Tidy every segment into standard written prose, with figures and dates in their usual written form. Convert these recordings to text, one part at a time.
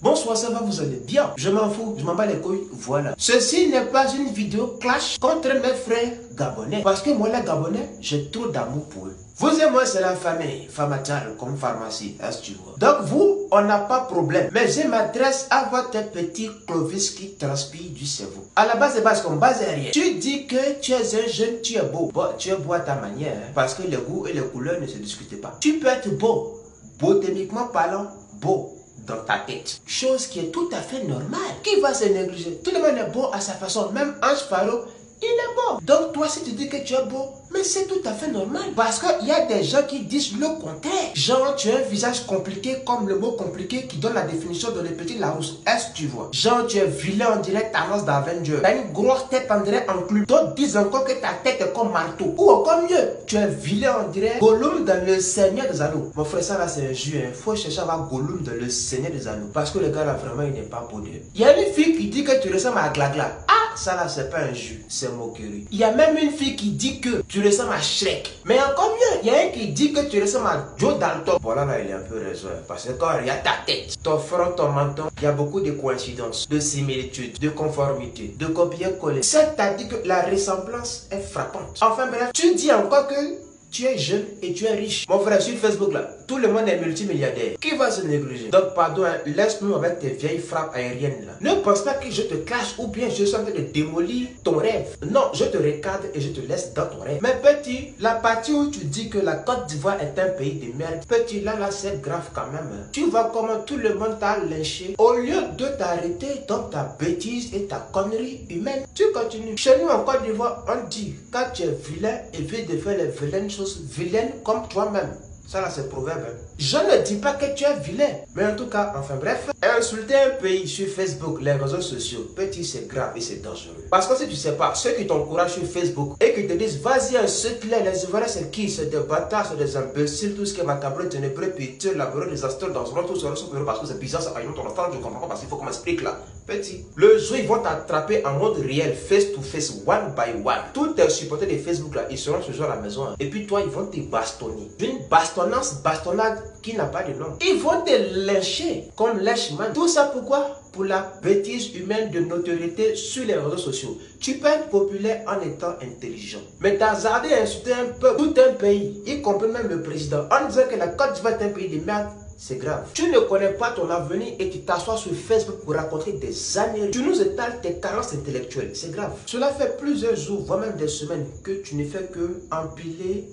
Bonsoir, ça va, vous allez bien? Je m'en fous, je m'en bats les couilles, voilà. Ceci n'est pas une vidéo clash contre mes frères gabonais. Parce que moi, les gabonais, j'ai trop d'amour pour eux. Vous et moi, c'est la famille, Famatal, comme pharmacie, est-ce que tu vois? Donc vous, on n'a pas de problème. Mais je m'adresse à votre petit Clovis qui transpire du cerveau. À la base, c'est parce qu'on base rien. Tu dis que tu es un jeune, tu es beau. Bon, tu es beau à ta manière, hein, parce que les goûts et les couleurs ne se discutent pas. Tu peux être beau, botaniquement parlant, beau dans ta tête. Chose qui est tout à fait normale. Qui va se négliger? Tout le monde est beau à sa façon. Même Ange Faro, il est beau. Donc toi, si tu dis que tu es beau, mais c'est tout à fait normal. Parce qu'il y a des gens qui disent le contraire. Genre, tu as un visage compliqué comme le mot compliqué qui donne la définition de le petit Larousse. Est-ce que tu vois? Genre, tu es vilain, on dirait Thanos d'Avenger. T'as une grosse tête, on dirait enclume. D'autres disent encore que ta tête est comme marteau. Ou encore mieux, tu es vilain, on dirait Gollum dans le Seigneur des Anneaux. Mon frère, ça là, c'est un jeu. Il faut chercher à voir Gollum dans le Seigneur des Anneaux. Parce que le gars là, vraiment, il n'est pas beau. Il y a une fille qui dit que tu ressembles à Glagla. Ça là, c'est pas un jeu, c'est moquerie. Il y a même une fille qui dit que tu ressembles à Shrek. Mais encore mieux, il y a un qui dit que tu ressembles à Joe Dalton. Voilà, là, il est un peu raison. Parce que quand il y a ta tête, ton front, ton menton, il y a beaucoup de coïncidences, de similitudes, de conformité, de copier-coller. C'est-à-dire que la ressemblance est frappante. Enfin bref, tu dis encore que tu es jeune et tu es riche. Mon frère, sur Facebook là, tout le monde est multimilliardaire. Qui va se négliger? Donc pardon, hein, laisse-nous avec tes vieilles frappes aériennes là. Ne pense pas que je te clash ou bien je suis en train de démolir ton rêve. Non, je te recadre et je te laisse dans ton rêve. Mais petit, la partie où tu dis que la Côte d'Ivoire est un pays de merde, petit, là c'est grave quand même. Hein. Tu vois comment tout le monde t'a lynché. Au lieu de t'arrêter dans ta bêtise et ta connerie humaine, tu continues. Chez nous en Côte d'Ivoire, on dit, quand tu es vilain, évite de faire les vilaines choses vilaine comme toi-même. Ça là c'est proverbe. Hein. Je ne dis pas que tu es vilain. Mais en tout cas, enfin bref, insulter un pays sur Facebook, les réseaux sociaux, petit c'est grave et c'est dangereux. Parce que si tu sais pas, ceux qui t'encouragent sur Facebook et qui te disent vas-y insulte-les, les Ivoiriens c'est qui? C'est des bâtards, c'est des imbéciles, tout ce qui est macabre, ténébreux, piteux, laborieux, désastreux, dans ce monde, tout ça, parce que c'est bizarre, ça aille ton enfant, je comprends pas parce qu'il faut qu'on m'explique là. Petit, le jour ils vont t'attraper en mode réel, face to face, one by one. Tous tes supporters de Facebook là, ils seront ce jour à la maison. Hein. Et puis toi, ils vont te bastonner. Une bastonnade qui n'a pas de nom. Ils vont te lyncher comme lynchman. Tout ça pourquoi? Pour la bêtise humaine de notoriété sur les réseaux sociaux. Tu peux être populaire en étant intelligent. Mais t'as hasardé à insulter un peuple, tout un pays, y compris même le président, en disant que la Côte d'Ivoire est un pays de merde. C'est grave. Tu ne connais pas ton avenir et tu t'assois sur Facebook pour raconter des années. Tu nous étales tes carences intellectuelles. C'est grave. Cela fait plusieurs jours, voire même des semaines, que tu ne fais que empiler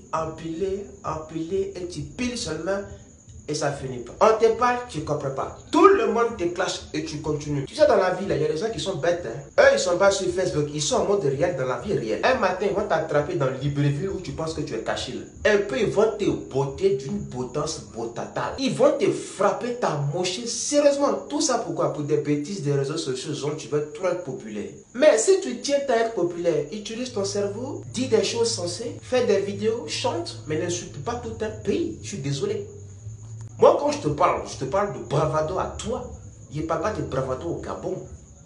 et tu piles seulement et ça finit pas. On te parle, tu ne comprends pas. Tout le monde te clash et tu continues. Tu sais, dans la vie, là, il y a des gens qui sont bêtes. Hein. Eux, ils sont pas sur Facebook. Ils sont en mode réel dans la vie réelle. Un matin, ils vont t'attraper dans Libreville où tu penses que tu es caché. Là. Et puis, ils vont te botter d'une potence botatale. Ils vont te frapper, t'amocher. Sérieusement, tout ça pourquoi? Pour des bêtises des réseaux sociaux, genre tu veux trop être populaire. Mais si tu tiens à être populaire, utilise ton cerveau, dis des choses sensées, fais des vidéos, chante, mais n'insulte pas tout un pays. Je suis désolé. Moi, quand je te parle de bravado à toi. Je ne parle pas de bravado au Gabon.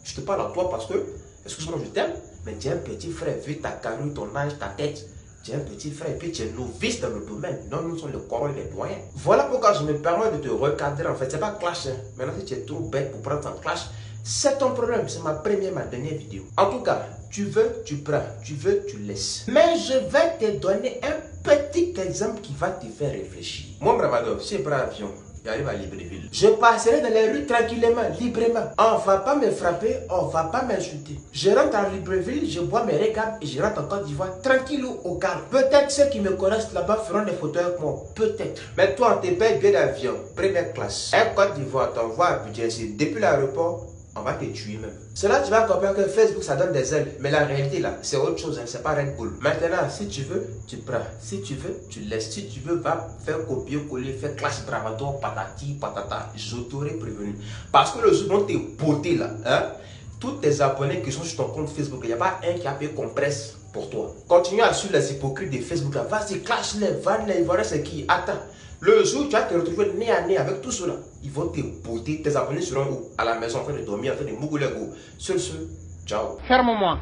Je te parle à toi parce que, excuse-moi, je t'aime, mais tu es un petit frère, vu ta carrure, ton âge, ta tête. Tu es un petit frère et puis tu es novice dans le domaine. Non, nous sommes les corons et les doyens. Voilà pourquoi je me permets de te recadrer. En fait, c'est pas clash. Hein. Maintenant, si tu es trop bête pour prendre ton clash, c'est ton problème. C'est ma dernière vidéo. En tout cas, tu veux, tu prends. Tu veux, tu laisses. Mais je vais te donner un petit exemple qui va te faire réfléchir. Moi, bravado, si je prends l'avion, j'arrive à Libreville. Je passerai dans les rues tranquillement, librement. On va pas me frapper, on va pas m'insulter. Je rentre à Libreville, je bois mes regards et je rentre en Côte d'Ivoire tranquille au calme. Peut-être ceux qui me connaissent là-bas feront des photos avec moi. Peut-être. Mais toi, on te paye bien d'avion, première classe. Un Côte d'Ivoire t'envoie à Abidjan, depuis l'aéroport. On va te tuer même. C'est là que tu vas comprendre que Facebook ça donne des ailes. Mais la réalité là, c'est autre chose, hein, c'est pas Red Bull. Maintenant, si tu veux, tu prends. Si tu veux, tu laisses. Si tu veux, va faire copier-coller, faire clash bravado, patati, patata. Je t'aurais prévenu. Parce que le jour dont t'es beauté là, hein, tous tes abonnés qui sont sur ton compte Facebook, il n'y a pas un qui a payé compresse pour toi. Continue à suivre les hypocrites de Facebook là. Vas-y, clash les vannes, les voilà c'est qui. Attends. Le jour où tu vas te retrouver nez à nez avec tout cela, ils vont te botter. Tes abonnés seront où? À la maison en train de dormir, en train de mougouler. Sur ce, ciao. Ferme-moi.